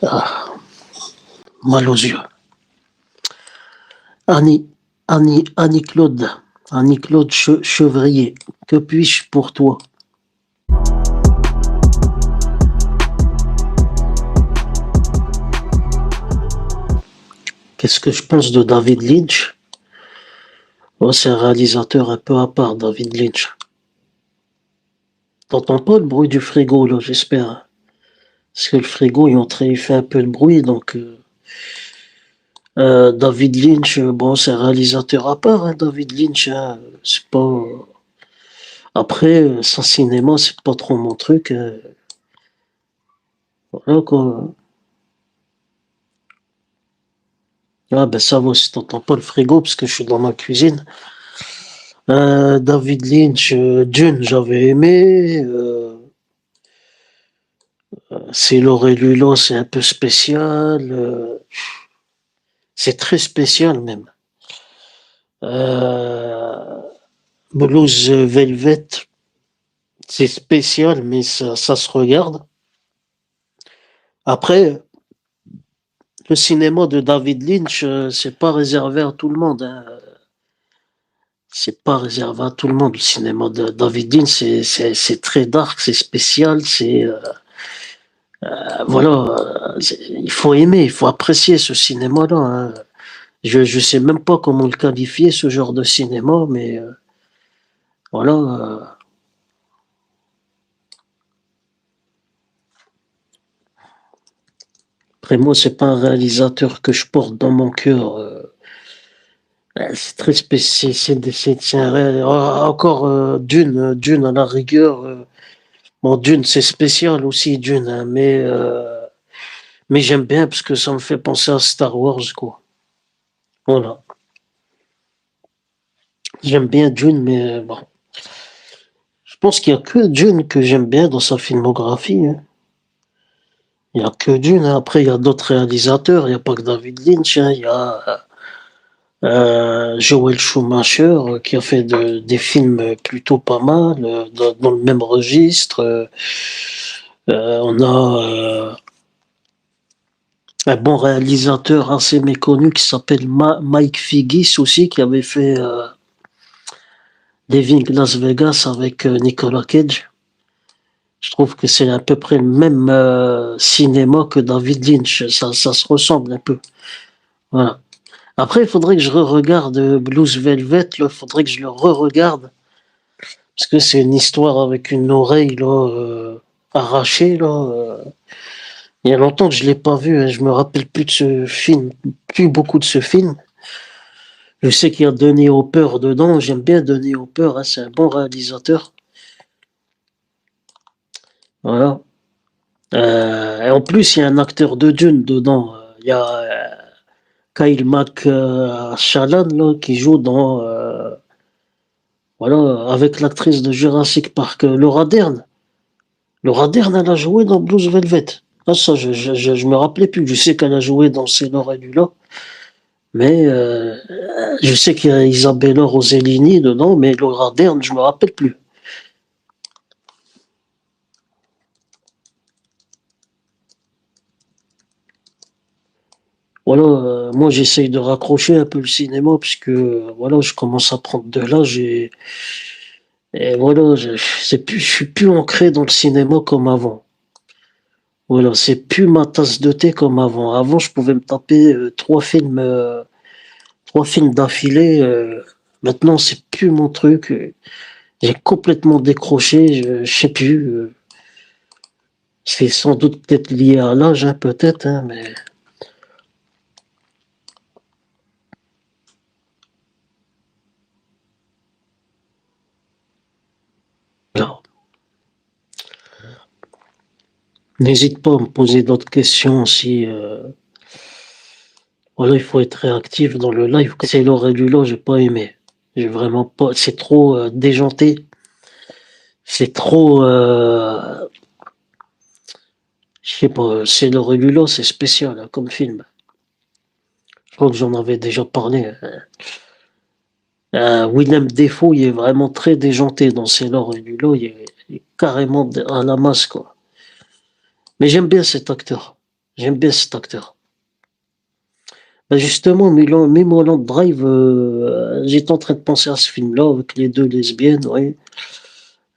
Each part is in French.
Ah, mal aux yeux. Annie, Annie-Claude, Annie-Claude Chevrier, que puis-je pour toi? Qu'est-ce que je pense de David Lynch? Oh, c'est un réalisateur un peu à part, David Lynch. T'entends pas le bruit du frigo, là, j'espère. Parce que le frigo, il fait un peu de bruit, donc David Lynch, bon, c'est un réalisateur à part, hein, David Lynch, hein, c'est pas. Après, son cinéma, c'est pas trop mon truc. Voilà quoi. Ah ben ça va si t'entends pas le frigo parce que je suis dans ma cuisine. David Lynch, Dune, j'avais aimé. C'est Laurel Lula, c'est un peu spécial. C'est très spécial même. Euh, Blues Velvet, c'est spécial, mais ça se regarde. Après, le cinéma de David Lynch, c'est pas réservé à tout le monde, hein. C'est pas réservé à tout le monde. Le cinéma de David Lynch, c'est très dark, c'est spécial, voilà, il faut aimer, il faut apprécier ce cinéma-là, hein. Je sais même pas comment le qualifier, ce genre de cinéma, mais voilà. Après moi, c'est pas un réalisateur que je porte dans mon cœur. C'est très spécial. Encore Dune à la rigueur. Bon, Dune, c'est spécial aussi, Dune, hein, mais j'aime bien parce que ça me fait penser à Star Wars, quoi. Voilà. J'aime bien Dune, mais bon. Je pense qu'il y a que Dune que j'aime bien dans sa filmographie, hein. Il y a que Dune, hein. Après, il y a d'autres réalisateurs. Il n'y a pas que David Lynch, hein. Il y a Joel Schumacher qui a fait des films plutôt pas mal dans le même registre. On a un bon réalisateur assez méconnu qui s'appelle Mike Figgis aussi, qui avait fait Living Las Vegas avec Nicolas Cage. Je trouve que c'est à peu près le même cinéma que David Lynch. Ça se ressemble un peu. Voilà. Après, il faudrait que je re-regarde Blues Velvet. Il faudrait que je le re-regarde. Parce que c'est une histoire avec une oreille là, arrachée. Là, il y a longtemps que je l'ai pas vu. Hein. Je me rappelle plus de ce film. Plus beaucoup de ce film. Je sais qu'il y a Denis Hopper dedans. J'aime bien Denis Hopper. Hein. C'est un bon réalisateur. Voilà. Et en plus, il y a un acteur de Dune dedans. Il y a Kyle MacLachlan là, qui joue dans voilà avec l'actrice de Jurassic Park, Laura Dern. Laura Dern, elle a joué dans Blues Velvet. Ah, ça, je me rappelais plus. Je sais qu'elle a joué dans C'est Laura Lula, mais je sais qu'il y a Isabella Rossellini dedans, mais Laura Dern, je me rappelle plus. Voilà, moi j'essaye de raccrocher un peu le cinéma puisque voilà, je commence à prendre de l'âge et voilà, je suis plus ancré dans le cinéma comme avant. Voilà, c'est plus ma tasse de thé comme avant. Avant, je pouvais me taper trois films d'affilée. Maintenant, c'est plus mon truc. J'ai complètement décroché. Je sais plus. C'est sans doute peut-être lié à l'âge, hein, peut-être, hein, mais non. N'hésite pas à me poser d'autres questions si. Voilà, il faut être réactif dans le live. C'est Laure et Lula, j'ai pas aimé. J'ai vraiment pas. C'est trop déjanté. C'est trop. Je sais pas. C'est Laure et Lula, c'est spécial hein, comme film. Je crois que j'en avais déjà parlé. Hein. Willem Dafoe, il est vraiment très déjanté dans C'est Laure et Lula. Il est carrément à la masse, quoi. Mais j'aime bien cet acteur. J'aime bien cet acteur. Bah justement, Mulholland Drive, j'étais en train de penser à ce film-là avec les deux lesbiennes, oui.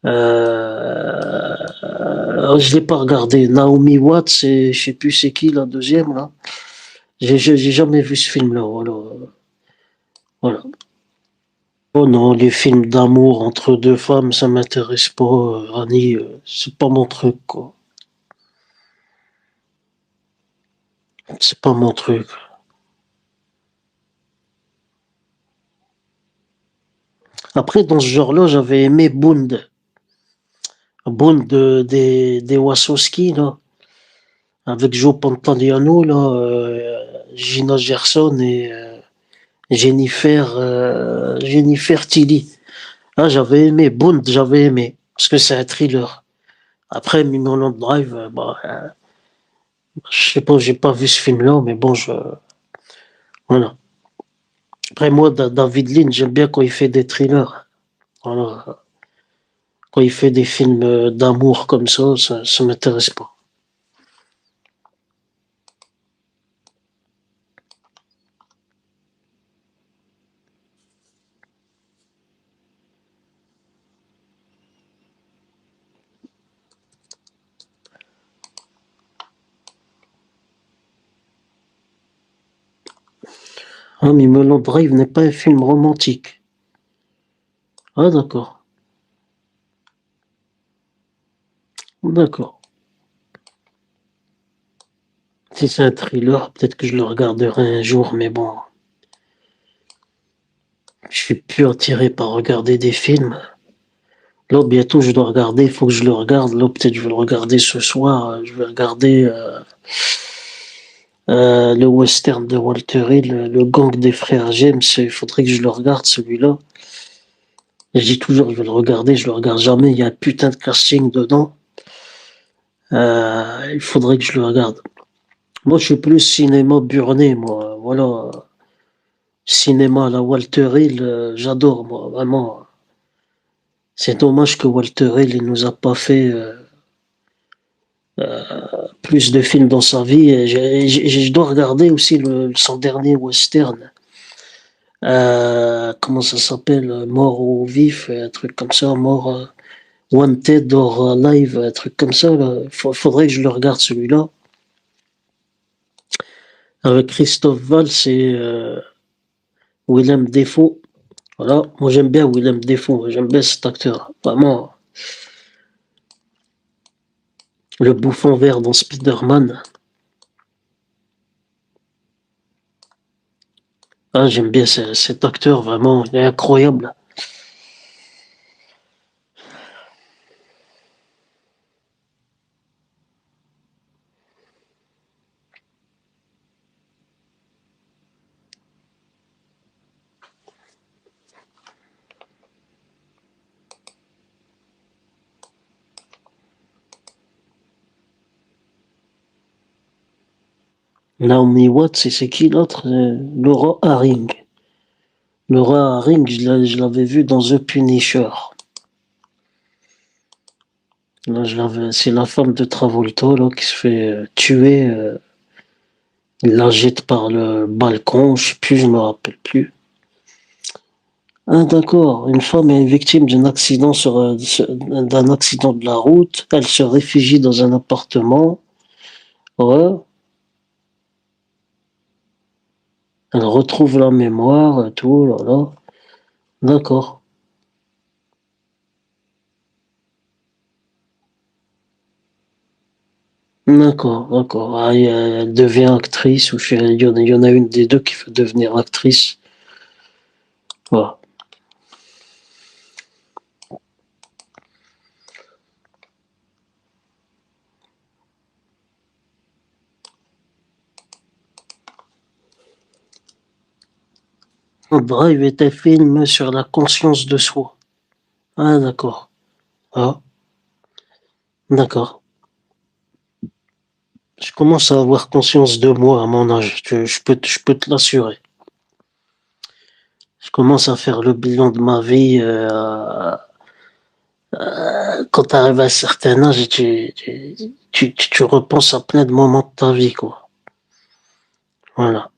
Je l'ai pas regardé. Naomi Watts et je sais plus c'est qui la deuxième là. J'ai jamais vu ce film-là. Voilà. Voilà. Oh non, les films d'amour entre deux femmes, ça m'intéresse pas, Annie. C'est pas mon truc, quoi. C'est pas mon truc. Après, dans ce genre-là, j'avais aimé Bond. Bond des Wachowski, là. Avec Joe Pantoliano, là, Gina Gerson et Jennifer Tilly. Ah, j'avais aimé. Bond, j'avais aimé. Parce que c'est un thriller. Après, Mulholland Drive, je sais pas, j'ai pas vu ce film-là, mais bon, voilà. Après, moi, David Lynch, j'aime bien quand il fait des thrillers. Voilà. Quand il fait des films d'amour comme ça m'intéresse pas. Ah, mais Mulholland Drive n'est pas un film romantique. Ah, d'accord. D'accord. Si c'est un thriller, peut-être que je le regarderai un jour, mais bon, je suis plus attiré par regarder des films. Là, bientôt, je dois regarder, il faut que je le regarde. Là, peut-être je vais le regarder ce soir. Je vais regarder le western de Walter Hill, le gang des frères James. Il faudrait que je le regarde, celui-là. Je dis toujours, je vais le regarder, je le regarde jamais. Il y a un putain de casting dedans. Il faudrait que je le regarde. Moi, je suis plus cinéma burné, moi. Voilà. Cinéma à la Walter Hill, j'adore, moi, vraiment. C'est dommage que Walter Hill il nous a pas fait plus de films dans sa vie. Et je dois regarder aussi son dernier western. Comment ça s'appelle? Mort ou vif, un truc comme ça. Mort, Wanted or Alive, un truc comme ça. Là. Faudrait que je le regarde celui-là. Avec Christophe Valls et Willem Dafoe. Voilà. Moi j'aime bien Willem Dafoe. J'aime bien cet acteur. Vraiment. Le bouffon vert dans Spider-Man. Ah, j'aime bien cet acteur, vraiment, il est incroyable. Naomi Watts, et c'est qui l'autre? Laura Haring. Laura Haring, je l'avais vu dans The Punisher. Là, c'est la femme de Travolta là, qui se fait tuer. Il la jette par le balcon, je sais plus, je me rappelle plus. Ah d'accord, une femme est victime d'un accident d'un accident de la route. Elle se réfugie dans un appartement. Ouais, elle retrouve la mémoire et tout, là, là. D'accord. D'accord, d'accord. Ah, elle devient actrice, ou il y en a une des deux qui veut devenir actrice. Voilà. Drive est un film sur la conscience de soi. Ah, d'accord. Ah, d'accord. Je commence à avoir conscience de moi à mon âge. Je peux te l'assurer. Je commence à faire le bilan de ma vie. Quand tu arrives à un certain âge, tu repenses à plein de moments de ta vie, quoi. Voilà.